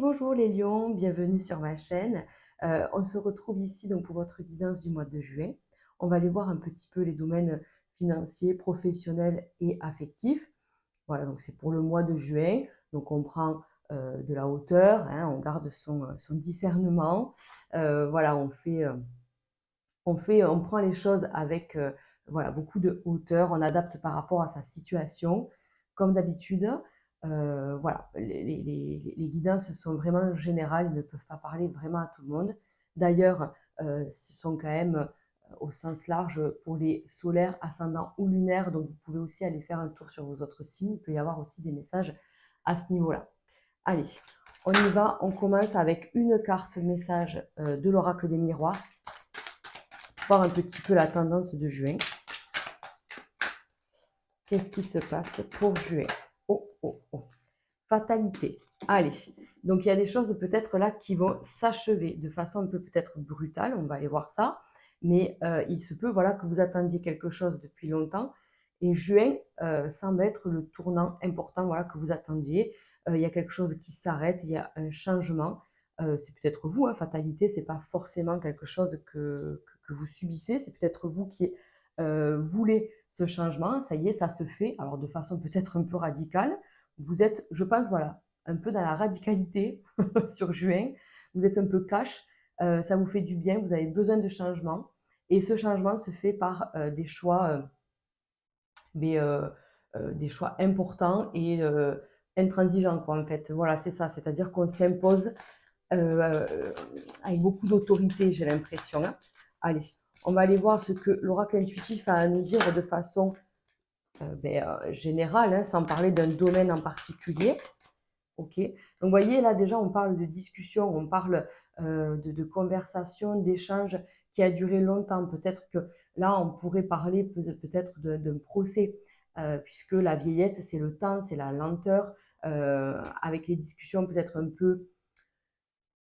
Bonjour les lions, bienvenue sur ma chaîne. On se retrouve ici donc pour votre guidance du mois de juin. On va aller voir un petit peu les domaines financiers, professionnels et affectifs. Voilà, donc c'est pour le mois de juin. Donc on prend de la hauteur, hein, on garde son discernement. Voilà, on prend les choses avec voilà, beaucoup de hauteur, on adapte par rapport à sa situation. Comme d'habitude, voilà, les guidances sont vraiment générales, ils ne peuvent pas parler vraiment à tout le monde. D'ailleurs, ce sont quand même au sens large pour les solaires, ascendants ou lunaires, donc vous pouvez aussi aller faire un tour sur vos autres signes, il peut y avoir aussi des messages à ce niveau-là. Allez, on y va, on commence avec une carte message de l'oracle des miroirs, voir un petit peu la tendance de juin. Qu'est-ce qui se passe pour juin? Oh, oh, oh. Fatalité. Allez, donc il y a des choses peut-être là qui vont s'achever de façon un peu peut-être brutale, on va aller voir ça, mais il se peut voilà, que vous attendiez quelque chose depuis longtemps, et juin semble être le tournant important voilà, que vous attendiez. Il y a quelque chose qui s'arrête, il y a un changement. C'est peut-être vous, hein, fatalité, c'est pas forcément quelque chose que vous subissez, c'est peut-être vous qui voulez ce changement, ça y est, ça se fait, alors de façon peut-être un peu radicale. Vous êtes, je pense, voilà, un peu dans la radicalité sur juin. Vous êtes un peu cash, ça vous fait du bien, vous avez besoin de changement. Et ce changement se fait par mais, des choix importants et intransigeants, quoi, en fait. Voilà, c'est ça. C'est-à-dire qu'on s'impose euh, avec beaucoup d'autorité, j'ai l'impression, hein. Allez, on va aller voir ce que l'oracle intuitif a à nous dire de façon générale, hein, sans parler d'un domaine en particulier. Ok. Donc, vous voyez, là, déjà, on parle de discussion, on parle de conversation, d'échange qui a duré longtemps. Peut-être que là, on pourrait parler peut-être d'un procès, puisque la vieillesse, c'est le temps, c'est la lenteur, avec les discussions peut-être un peu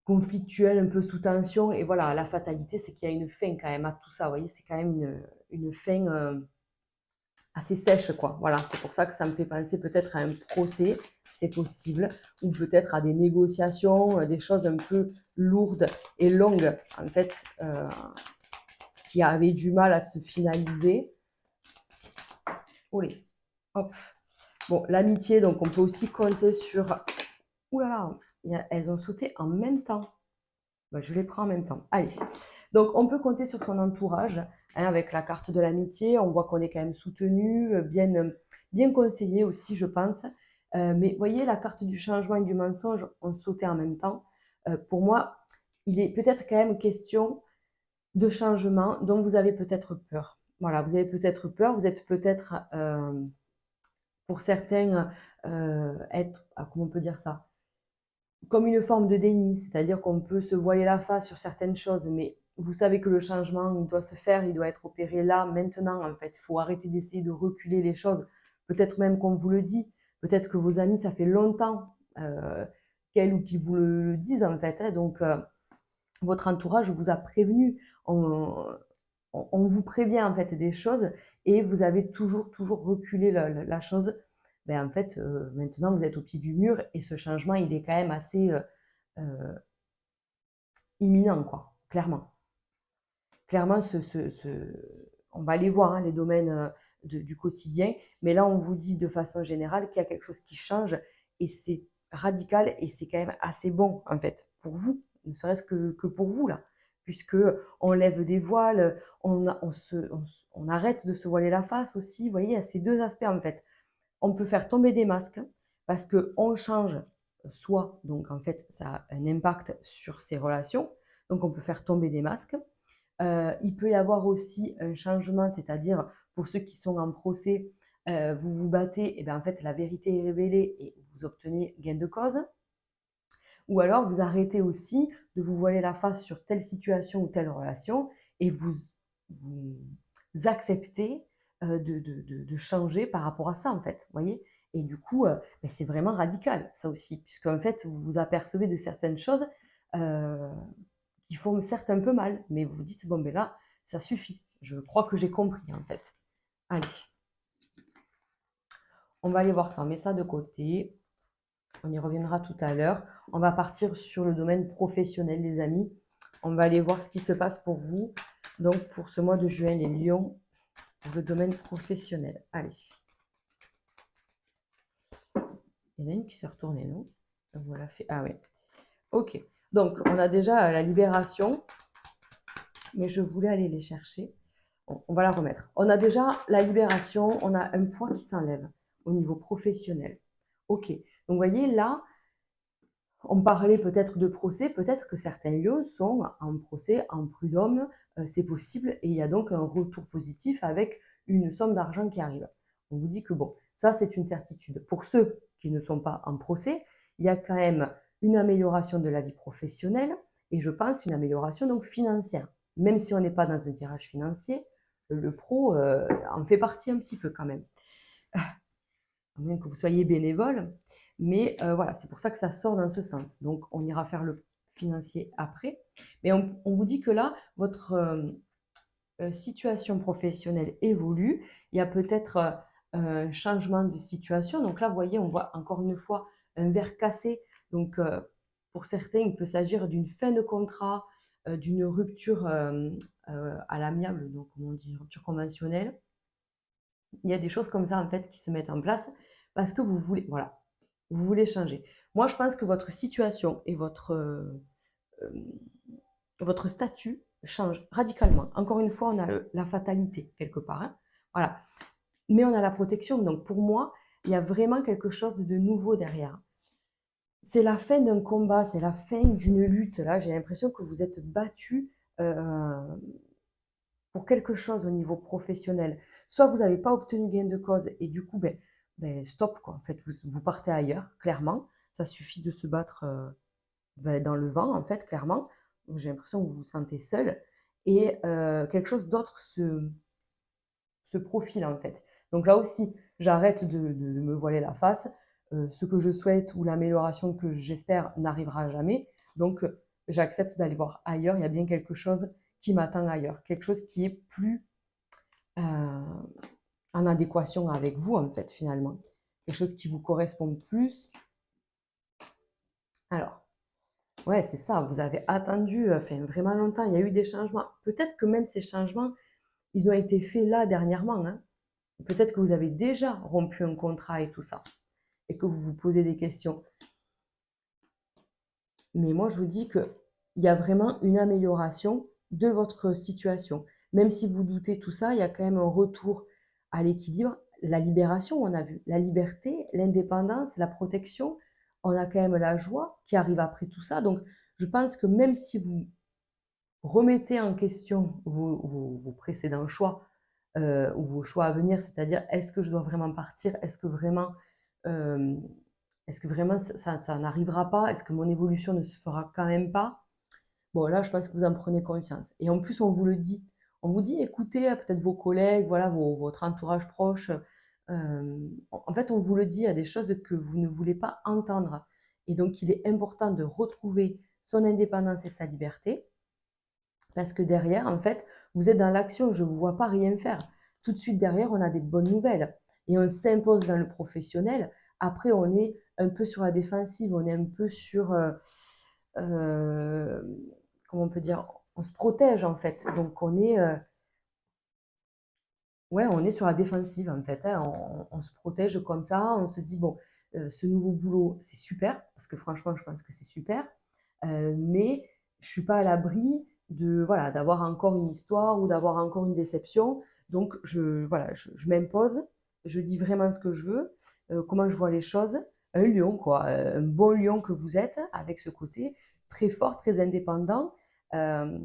conflictuelles, un peu sous tension. Et voilà, la fatalité, c'est qu'il y a une fin quand même à tout ça. Vous voyez, c'est quand même une fin assez sèche, quoi. Voilà, c'est pour ça que ça me fait penser peut-être à un procès, c'est possible, ou peut-être à des négociations, des choses un peu lourdes et longues, en fait, qui avaient du mal à se finaliser. Olé, hop. Bon, l'amitié, donc on peut aussi compter sur... Ouh là là, elles ont sauté en même temps. Ben, je les prends en même temps. Allez. Donc, on peut compter sur son entourage, hein, avec la carte de l'amitié. On voit qu'on est quand même soutenu, bien conseillé aussi, je pense. Mais voyez, la carte du changement et du mensonge ont sauté en même temps. Pour moi, il est peut-être quand même question de changement dont vous avez peut-être peur. Voilà, vous avez peut-être peur, vous êtes peut-être, pour certains, comment on peut dire ça, comme une forme de déni, c'est-à-dire qu'on peut se voiler la face sur certaines choses, mais vous savez que le changement il doit se faire, il doit être opéré là, maintenant, en fait. Il faut arrêter d'essayer de reculer les choses. Peut-être même qu'on vous le dit, peut-être que vos amis, ça fait longtemps qu'elles ou qui vous le disent, en fait, hein. Donc, votre entourage vous a prévenu. On vous prévient, en fait, des choses et vous avez toujours reculé la chose. Ben, en fait, maintenant, vous êtes au pied du mur et ce changement, il est quand même assez euh, imminent, quoi, clairement. Clairement, on va aller voir, hein, les domaines du quotidien, mais là, on vous dit de façon générale qu'il y a quelque chose qui change et c'est radical et c'est quand même assez bon, en fait, pour vous, ne serait-ce que pour vous, là, puisque on lève des voiles, on arrête de se voiler la face aussi. Vous voyez, il y a ces deux aspects, en fait. On peut faire tomber des masques parce qu'on change soi, donc en fait, ça a un impact sur ses relations. Donc, on peut faire tomber des masques. Il peut y avoir aussi un changement, c'est-à-dire pour ceux qui sont en procès, vous vous battez, et bien en fait la vérité est révélée et vous obtenez gain de cause. Ou alors vous arrêtez aussi de vous voiler la face sur telle situation ou telle relation et vous acceptez de changer par rapport à ça, en fait. Voyez. Et du coup, ben, c'est vraiment radical, ça aussi, puisque en fait, vous vous apercevez de certaines choses euh, qui font certes un peu mal, mais vous vous dites, bon, ben là, ça suffit. Je crois que j'ai compris, en fait. Allez, on va aller voir ça. On met ça de côté. On y reviendra tout à l'heure. On va partir sur le domaine professionnel, les amis. On va aller voir ce qui se passe pour vous. Donc, pour ce mois de juin, les lions, le domaine professionnel. Allez. Il y en a une qui s'est retournée, non? Voilà, fait. Ah oui. Ok. Donc, on a déjà la libération. Mais je voulais aller les chercher. Bon, on va la remettre. On a déjà la libération. On a un poids qui s'enlève au niveau professionnel. Ok. Donc, vous voyez, là, on parlait peut-être de procès, peut-être que certains lions sont en procès, en prud'homme, c'est possible, et il y a donc un retour positif avec une somme d'argent qui arrive. On vous dit que bon, ça c'est une certitude. Pour ceux qui ne sont pas en procès, il y a quand même une amélioration de la vie professionnelle, et je pense une amélioration donc financière. Même si on n'est pas dans un tirage financier, le pro en fait partie un petit peu quand même. À moins que vous soyez bénévole. Mais voilà, c'est pour ça que ça sort dans ce sens. Donc, on ira faire le financier après. Mais on vous dit que là, votre situation professionnelle évolue. Il y a peut-être un changement de situation. Donc là, vous voyez, on voit encore une fois un verre cassé. Donc, pour certains, il peut s'agir d'une fin de contrat, d'une rupture à l'amiable, donc comment on dit, rupture conventionnelle. Il y a des choses comme ça en fait qui se mettent en place parce que vous voulez, voilà, vous voulez changer. Moi, je pense que votre situation et euh, votre statut changent radicalement. Encore une fois, on a la fatalité quelque part, hein. Voilà. Mais on a la protection. Donc pour moi, il y a vraiment quelque chose de nouveau derrière. C'est la fin d'un combat, c'est la fin d'une lutte. Là, j'ai l'impression que vous êtes battu pour quelque chose au niveau professionnel. Soit vous n'avez pas obtenu gain de cause et du coup, stop, quoi. En fait, vous partez ailleurs, clairement. Ça suffit de se battre dans le vent, en fait, clairement. J'ai l'impression que vous vous sentez seul et quelque chose d'autre se profile, en fait. Donc là aussi, j'arrête de me voiler la face. Ce que je souhaite ou l'amélioration que j'espère n'arrivera jamais. Donc, j'accepte d'aller voir ailleurs. Il y a bien quelque chose qui m'attend ailleurs. Quelque chose qui est plus en adéquation avec vous, en fait, finalement. Quelque chose qui vous correspond plus. Alors, ouais, c'est ça, vous avez attendu enfin, vraiment longtemps, il y a eu des changements. Peut-être que même ces changements, ils ont été faits là dernièrement, hein. Peut-être que vous avez déjà rompu un contrat et tout ça, et que vous vous posez des questions. Mais moi, je vous dis qu'il y a vraiment une amélioration de votre situation. Même si vous doutez tout ça, il y a quand même un retour à l'équilibre. La libération, on a vu. La liberté, l'indépendance, la protection. On a quand même la joie qui arrive après tout ça. Donc, je pense que même si vous remettez en question vos précédents choix ou vos choix à venir, c'est-à-dire est-ce que je dois vraiment partir, euh, est-ce que vraiment ça n'arrivera pas, est-ce que mon évolution ne se fera quand même pas. Bon, là, je pense que vous en prenez conscience. Et en plus, on vous le dit. On vous dit, écoutez peut-être vos collègues, voilà, votre entourage proche. En fait, on vous le dit, il y a des choses que vous ne voulez pas entendre. Et donc, il est important de retrouver son indépendance et sa liberté. Parce que derrière, en fait, vous êtes dans l'action. Je ne vous vois pas rien faire. Tout de suite derrière, on a des bonnes nouvelles. Et on s'impose dans le professionnel. Après, on est un peu sur la défensive. On est un peu sur... euh, comment on peut dire, on se protège en fait. Donc ouais, on est sur la défensive en fait, hein. On se protège comme ça, on se dit bon, ce nouveau boulot c'est super parce que franchement je pense que c'est super, mais je suis pas à l'abri de voilà d'avoir encore une histoire ou d'avoir encore une déception. Donc voilà, je m'impose, je dis vraiment ce que je veux, comment je vois les choses. Un lion quoi, un bon lion que vous êtes avec ce côté très fort, très indépendant. Euh,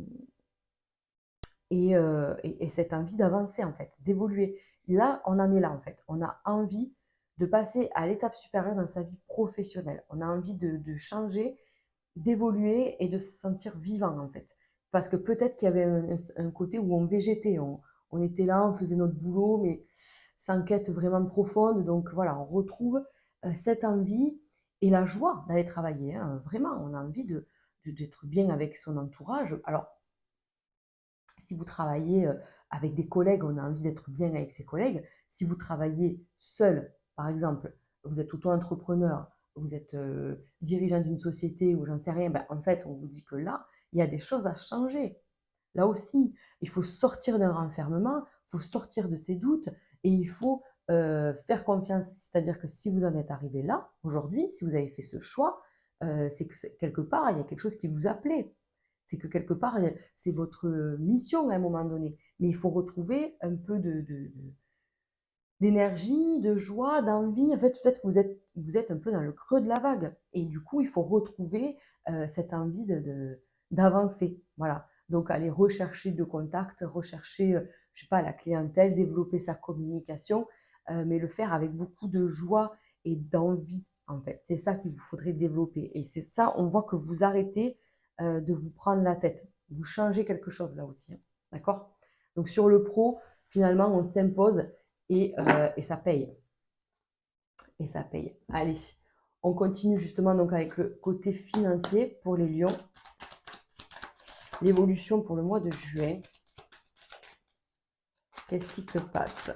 et cette envie d'avancer en fait, d'évoluer. Là, on en est là en fait. On a envie de passer à l'étape supérieure dans sa vie professionnelle. On a envie de changer, d'évoluer et de se sentir vivant en fait. Parce que peut-être qu'il y avait un côté où on végétait, on était là, on faisait notre boulot, mais sans quête vraiment profonde. Donc voilà, on retrouve cette envie et la joie d'aller travailler, hein. Vraiment, on a envie d'être bien avec son entourage. Alors, si vous travaillez avec des collègues, on a envie d'être bien avec ses collègues. Si vous travaillez seul, par exemple, vous êtes auto-entrepreneur, vous êtes dirigeant d'une société ou j'en sais rien, ben, en fait, on vous dit que là, il y a des choses à changer. Là aussi, il faut sortir d'un renfermement, il faut sortir de ses doutes et il faut faire confiance. C'est-à-dire que si vous en êtes arrivé là, aujourd'hui, si vous avez fait ce choix, c'est que quelque part, il y a quelque chose qui vous appelait. C'est que quelque part, c'est votre mission à un moment donné. Mais il faut retrouver un peu d'énergie, de joie, d'envie. En fait, peut-être que vous êtes un peu dans le creux de la vague. Et du coup, il faut retrouver cette envie d'avancer. Voilà. Donc, aller rechercher de contacts, rechercher, je sais pas, la clientèle, développer sa communication, mais le faire avec beaucoup de joie et d'envie, en fait. C'est ça qu'il vous faudrait développer. Et c'est ça, on voit que vous arrêtez de vous prendre la tête. Vous changez quelque chose là aussi. Hein. D'accord? Donc, sur le pro, finalement, on s'impose et ça paye. Et ça paye. Allez, on continue justement donc avec le côté financier pour les lions. L'évolution pour le mois de juin. Qu'est-ce qui se passe?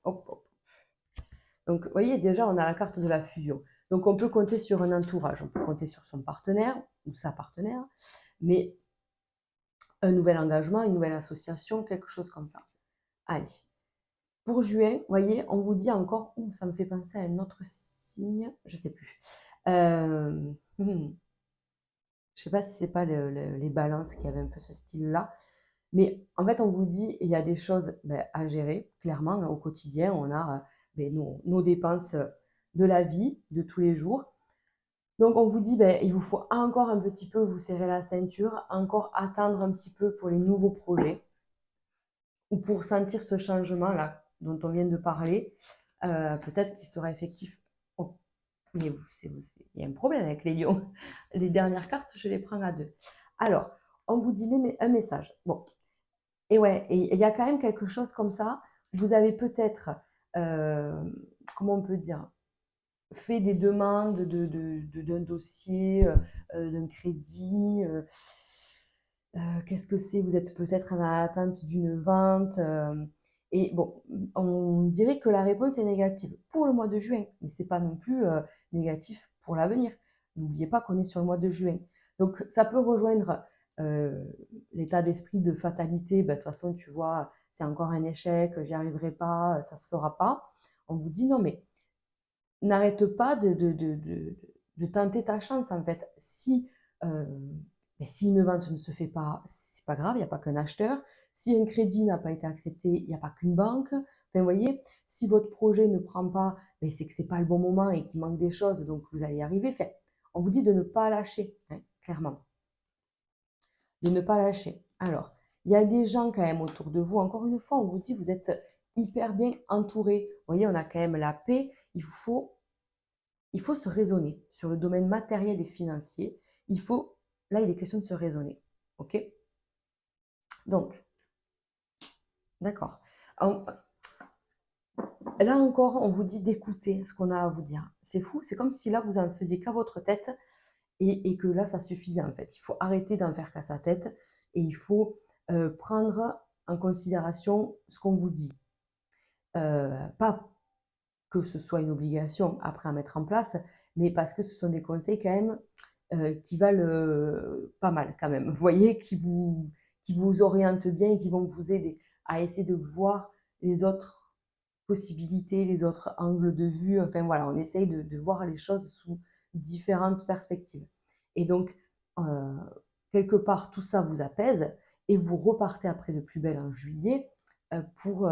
Hop, hop. Donc, vous voyez, déjà, on a la carte de la fusion. Donc, on peut compter sur un entourage. On peut compter sur son partenaire ou sa partenaire. Mais un nouvel engagement, une nouvelle association, quelque chose comme ça. Allez. Pour juin, vous voyez, on vous dit encore, ça me fait penser à un autre signe, je ne sais plus. Je ne sais pas si c'est pas les balances qui avaient un peu ce style-là. Mais en fait, on vous dit, il y a des choses à gérer, clairement, au quotidien. On a nos dépenses de la vie, de tous les jours. Donc, on vous dit, il vous faut encore un petit peu vous serrer la ceinture, encore attendre un petit peu pour les nouveaux projets ou pour sentir ce changement-là dont on vient de parler, peut-être qu'il sera effectif. Oh, mais il y a un problème avec les lions. Les dernières cartes, je les prends à 2. Alors, on vous dit un message. Bon, et ouais, et il y a quand même quelque chose comme ça. Vous avez peut-être, comment on peut dire, fait des demandes d'un dossier, d'un crédit. Qu'est-ce que c'est? Vous êtes peut-être à l'attente d'une vente. Et bon, on dirait que la réponse est négative pour le mois de juin, mais ce n'est pas non plus négatif pour l'avenir. N'oubliez pas qu'on est sur le mois de juin. Donc, ça peut rejoindre l'état d'esprit de fatalité. De toute façon, tu vois, c'est encore un échec, j'y arriverai pas, ça ne se fera pas. On vous dit non, mais n'arrête pas de tenter ta chance, en fait. Si une vente ne se fait pas, c'est pas grave, il n'y a pas qu'un acheteur. Si un crédit n'a pas été accepté, il n'y a pas qu'une banque. Enfin, vous voyez, si votre projet ne prend pas, c'est que ce n'est pas le bon moment et qu'il manque des choses, donc vous allez y arriver. Enfin, on vous dit de ne pas lâcher, hein, clairement. De ne pas lâcher. Alors, il y a des gens quand même autour de vous. Encore une fois, on vous dit vous êtes hyper bien entouré. Vous voyez, on a quand même la paix. Il faut se raisonner sur le domaine matériel et financier. Là, il est question de se raisonner. OK? Donc, d'accord. Là encore, on vous dit d'écouter ce qu'on a à vous dire. C'est fou, c'est comme si là, vous en faisiez qu'à votre tête et que là, ça suffisait en fait. Il faut arrêter d'en faire qu'à sa tête et il faut prendre en considération ce qu'on vous dit. Pas que ce soit une obligation après à mettre en place, mais parce que ce sont des conseils quand même qui valent pas mal quand même. Vous voyez, qui vous orientent bien et qui vont vous aider à essayer de voir les autres possibilités, les autres angles de vue. Enfin voilà, on essaye de voir les choses sous différentes perspectives. Et donc, quelque part, tout ça vous apaise et vous repartez après de plus belle en juillet pour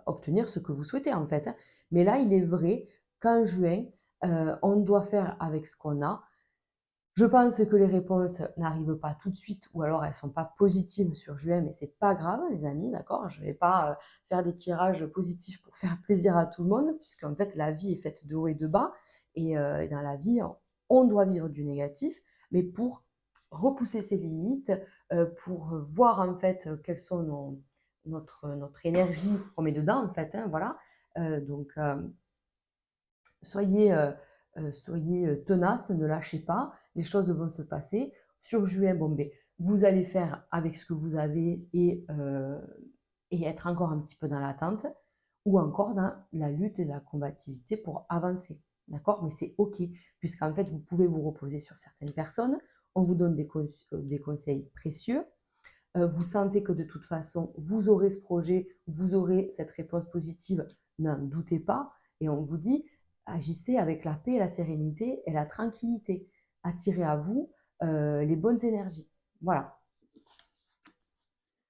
obtenir ce que vous souhaitez en fait. Mais là, il est vrai qu'en juin, on doit faire avec ce qu'on a. Je pense que les réponses n'arrivent pas tout de suite ou alors elles ne sont pas positives sur juin, mais c'est pas grave les amis, d'accord? Je ne vais pas faire des tirages positifs pour faire plaisir à tout le monde, puisqu'en fait la vie est faite de haut et de bas, et dans la vie, on doit vivre du négatif, mais pour repousser ses limites, pour voir en fait quelles sont notre énergie qu'on met dedans en fait, hein, voilà. Donc soyez tenace, ne lâchez pas, les choses vont se passer. Sur juin, vous allez faire avec ce que vous avez et être encore un petit peu dans l'attente. ou encore dans la lutte et la combativité pour avancer. D'accord? Mais c'est OK, puisqu'en fait, vous pouvez vous reposer sur certaines personnes, on vous donne des conseils précieux, vous sentez que de toute façon, vous aurez ce projet, vous aurez cette réponse positive, n'en doutez pas, et on vous dit, agissez avec la paix, la sérénité et la tranquillité. Attirez à vous les bonnes énergies. Voilà,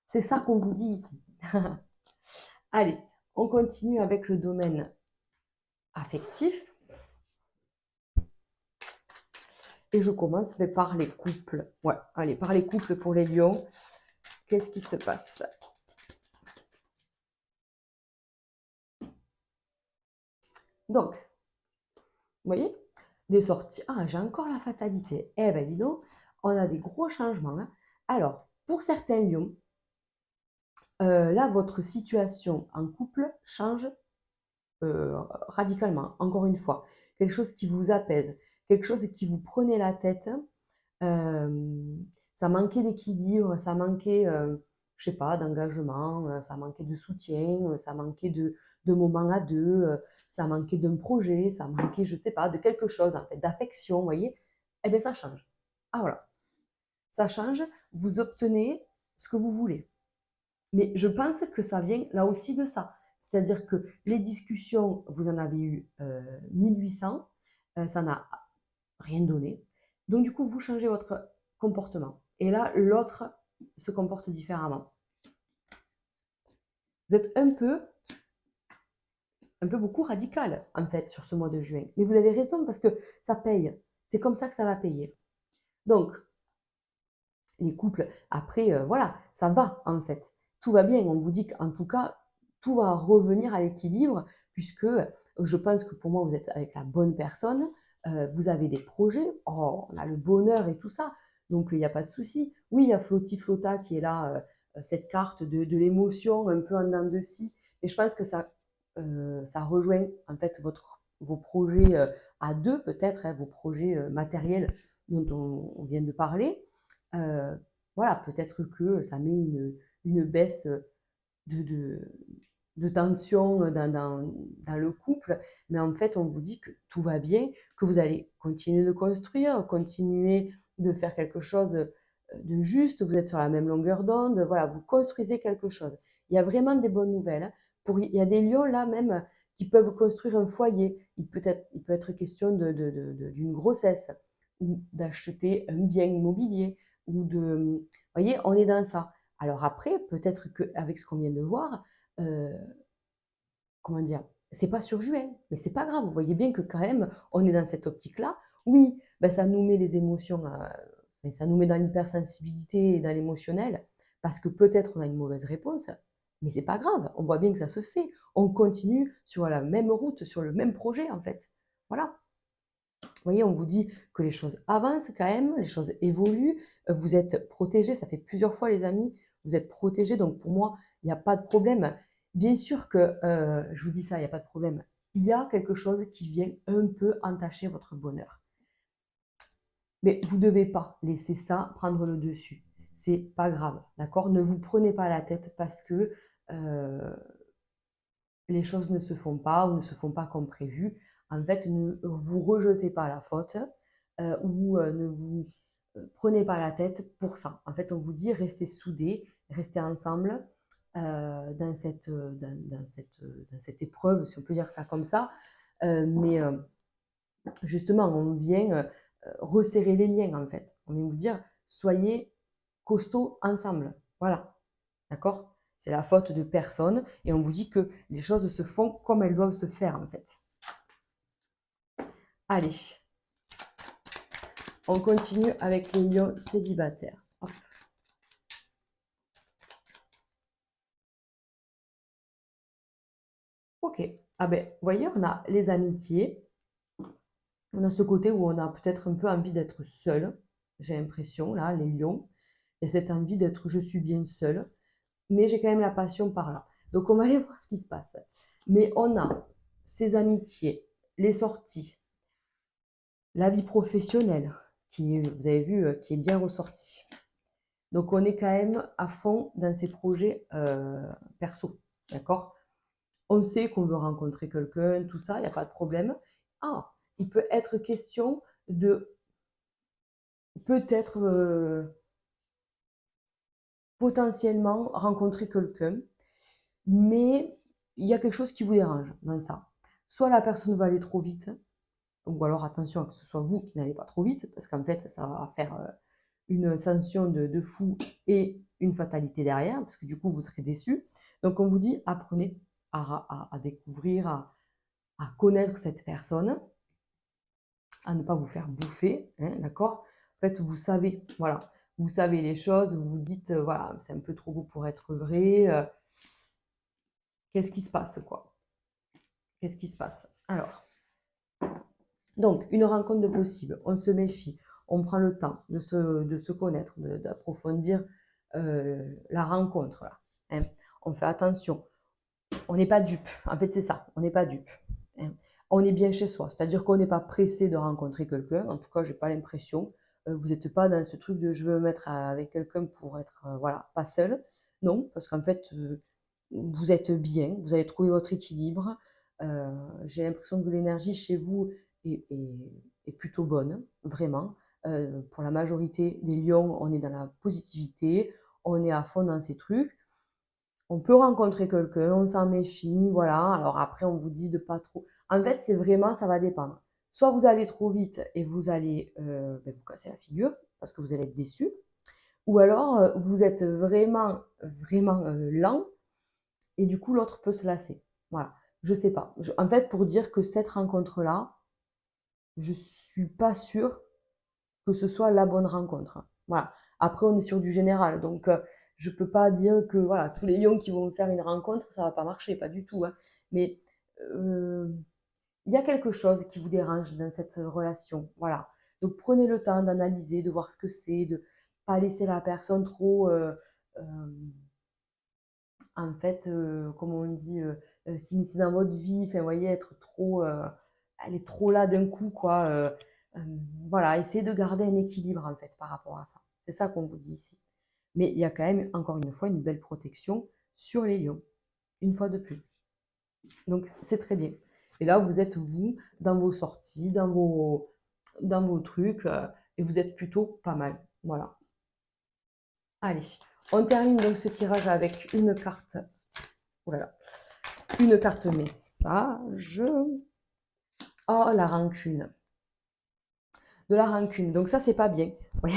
c'est ça qu'on vous dit ici. Allez, on continue avec le domaine affectif. Et je commence par les couples. Ouais, allez, par les couples pour les lions. Qu'est-ce qui se passe? Donc, vous voyez, des sorties. Ah, j'ai encore la fatalité. Eh ben, dis donc, on a des gros changements, hein. Alors, pour certains lions, là, votre situation en couple change radicalement, encore une fois. Quelque chose qui vous apaise, quelque chose qui vous prenait la tête. Ça manquait d'équilibre, ça manquait, je sais pas, d'engagement, ça manquait de soutien, ça manquait de moments à deux, ça manquait d'un projet, ça manquait, je sais pas, de quelque chose en fait, d'affection, vous voyez? Eh bien, ça change. Ah voilà, ça change, vous obtenez ce que vous voulez. Mais je pense que ça vient là aussi de ça. C'est-à-dire que les discussions, vous en avez eu 1800, ça n'a rien donné. Donc du coup, vous changez votre comportement. Et là, l'autre se comporte différemment. Vous êtes un peu beaucoup radical, en fait, sur ce mois de juin. Mais vous avez raison, parce que ça paye. C'est comme ça que ça va payer. Donc, les couples, après, voilà, ça va, en fait. Tout va bien. On vous dit qu'en tout cas, tout va revenir à l'équilibre, puisque je pense que pour moi, vous êtes avec la bonne personne. Vous avez des projets. Oh, on a le bonheur et tout ça. Donc, il n'y a pas de souci. Oui, il y a Flotti Flotta qui est là, cette carte de l'émotion, un peu en dents de scie. Et je pense que ça rejoint, en fait, vos projets à deux, peut-être, hein, vos projets matériels dont on vient de parler. Euh, voilà, peut-être que ça met une baisse de, de, de tension dans le couple, mais en fait, on vous dit que tout va bien, que vous allez continuer de construire, continuer de faire quelque chose de juste, vous êtes sur la même longueur d'onde, voilà, vous construisez quelque chose. Il y a vraiment des bonnes nouvelles, hein. Il y a des lions là même qui peuvent construire un foyer. Il peut être question d'une grossesse ou d'acheter un bien immobilier ou de... Vous voyez, on est dans ça. Alors après, peut-être qu'avec ce qu'on vient de voir, euh, comment dire, c'est pas sur juin, mais c'est pas grave. Vous voyez bien que quand même, on est dans cette optique-là. Oui, ben ça nous met les émotions, mais ça nous met dans l'hypersensibilité et dans l'émotionnel, parce que peut-être on a une mauvaise réponse, mais c'est pas grave. On voit bien que ça se fait. On continue sur la même route, sur le même projet en fait. Voilà. Vous voyez, on vous dit que les choses avancent quand même, les choses évoluent, vous êtes protégés, ça fait plusieurs fois les amis, vous êtes protégés, donc pour moi, il n'y a pas de problème. Bien sûr que, je vous dis ça, il n'y a pas de problème. Il y a quelque chose qui vient un peu entacher votre bonheur. Mais vous ne devez pas laisser ça prendre le dessus. C'est pas grave, d'accord? Ne vous prenez pas la tête parce que les choses ne se font pas ou ne se font pas comme prévu. En fait, ne vous rejetez pas la faute ou ne vous prenez pas la tête pour ça. En fait, on vous dit restez soudés, restez ensemble dans cette épreuve, si on peut dire ça comme ça. Mais justement, on vient resserrer les liens, en fait. On vient vous dire soyez costauds ensemble. Voilà. D'accord? C'est la faute de personne et on vous dit que les choses se font comme elles doivent se faire en fait. Allez, on continue avec les lions célibataires. Hop. Ok. Ah ben, vous voyez, on a les amitiés. On a ce côté où on a peut-être un peu envie d'être seul. J'ai l'impression, là, les lions. Il y a cette envie d'être je suis bien seul. Mais j'ai quand même la passion par là. Donc on va aller voir ce qui se passe. Mais on a ces amitiés, les sorties, la vie professionnelle, qui, vous avez vu, qui est bien ressortie. Donc, on est quand même à fond dans ces projets perso, d'accord? On sait qu'on veut rencontrer quelqu'un, tout ça, il n'y a pas de problème. Ah, il peut être question de peut-être potentiellement rencontrer quelqu'un, mais il y a quelque chose qui vous dérange dans ça. Soit la personne va aller trop vite, ou alors attention que ce soit vous qui n'allez pas trop vite, parce qu'en fait, ça va faire une ascension de fou et une fatalité derrière, parce que du coup, vous serez déçu. Donc, on vous dit, apprenez à découvrir, à connaître cette personne, à ne pas vous faire bouffer, hein, d'accord? En fait, vous savez, voilà, vous savez les choses, vous vous dites, voilà, c'est un peu trop beau pour être vrai. Qu'est-ce qui se passe, quoi? Qu'est-ce qui se passe? Alors, donc, une rencontre de possible, on se méfie, on prend le temps de se connaître, d'approfondir la rencontre, là, hein. On fait attention, on n'est pas dupe, en fait c'est ça, on n'est pas dupe, hein. On est bien chez soi, c'est-à-dire qu'on n'est pas pressé de rencontrer quelqu'un, en tout cas j'ai pas l'impression, vous n'êtes pas dans ce truc de je veux me mettre avec quelqu'un pour être, voilà, pas seul, non, parce qu'en fait, vous êtes bien, vous avez trouvé votre équilibre, j'ai l'impression que l'énergie chez vous est plutôt bonne, vraiment. Pour la majorité des lions, on est dans la positivité, on est à fond dans ces trucs. On peut rencontrer quelqu'un, on s'en méfie, voilà. Alors après, on vous dit de pas trop. En fait, c'est vraiment, ça va dépendre. Soit vous allez trop vite et vous allez vous casser la figure parce que vous allez être déçu, ou alors vous êtes vraiment, vraiment lent et du coup l'autre peut se lasser. Voilà. Je sais pas. En fait, pour dire que cette rencontre-là, je suis pas sûre que ce soit la bonne rencontre. Voilà. Après, on est sur du général, donc je peux pas dire que voilà, tous les lions qui vont faire une rencontre, ça va pas marcher, pas du tout, hein. Mais euh, il y a quelque chose qui vous dérange dans cette relation. Voilà. Donc prenez le temps d'analyser, de voir ce que c'est, de pas laisser la personne trop, euh, en fait, comment on dit, s'immiscer dans votre vie, enfin, vous voyez, être trop, elle est trop là d'un coup, quoi. Euh, voilà, essayez de garder un équilibre, en fait, par rapport à ça. C'est ça qu'on vous dit ici. Mais il y a quand même, encore une fois, une belle protection sur les lions, une fois de plus. Donc, c'est très bien. Et là, vous êtes, vous, dans vos sorties, dans vos trucs, et vous êtes plutôt pas mal. Voilà. Allez, on termine donc ce tirage avec une carte. Oh là là. Une carte message. Oh, la rancune. De la rancune. Donc ça, c'est pas bien. Oui.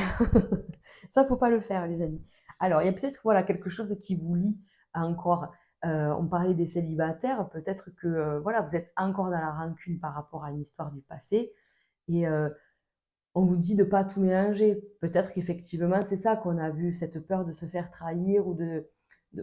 Ça, faut pas le faire, les amis. Alors, il y a peut-être voilà, quelque chose qui vous lie encore. On parlait des célibataires. Peut-être que voilà, vous êtes encore dans la rancune par rapport à une histoire du passé. Et on vous dit de pas tout mélanger. Peut-être qu'effectivement, c'est ça qu'on a vu, cette peur de se faire trahir ou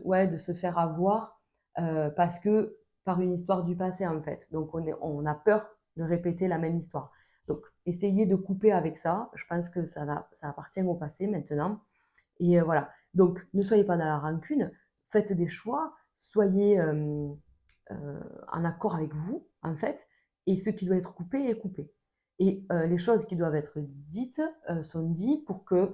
ouais, de se faire avoir parce que par une histoire du passé, en fait. Donc, on a peur de répéter la même histoire. Donc, essayez de couper avec ça. Je pense que ça appartient au passé maintenant. Et voilà. Donc, ne soyez pas dans la rancune. Faites des choix. Soyez en accord avec vous, en fait. Et ce qui doit être coupé est coupé. Et les choses qui doivent être dites sont dites pour que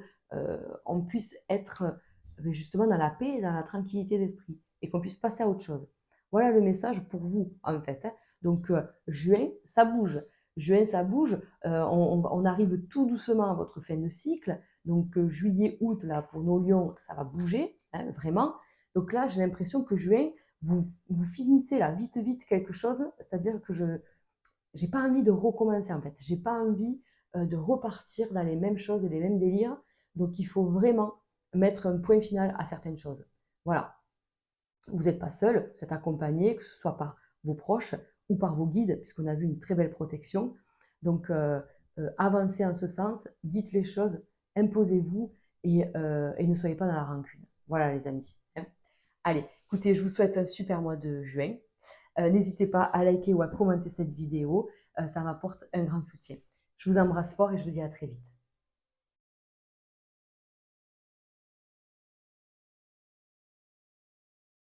on puisse être justement dans la paix et dans la tranquillité d'esprit et qu'on puisse passer à autre chose. Voilà le message pour vous, en fait, hein. Donc, juin, ça bouge. Juin, ça bouge. On arrive tout doucement à votre fin de cycle. Donc, juillet, août, là, pour nos lions, ça va bouger, hein, vraiment. Donc là, j'ai l'impression que juin, vous finissez là, vite, vite quelque chose. C'est-à-dire que je n'ai pas envie de recommencer, en fait. J'ai pas envie de repartir dans les mêmes choses et les mêmes délires. Donc, il faut vraiment mettre un point final à certaines choses. Voilà. Vous n'êtes pas seul, vous êtes accompagné, que ce soit par vos proches ou par vos guides, puisqu'on a vu une très belle protection. Donc, avancez en ce sens, dites les choses, imposez-vous et ne soyez pas dans la rancune. Voilà, les amis, hein. Allez, écoutez, je vous souhaite un super mois de juin. N'hésitez pas à liker ou à commenter cette vidéo, ça m'apporte un grand soutien. Je vous embrasse fort et je vous dis à très vite.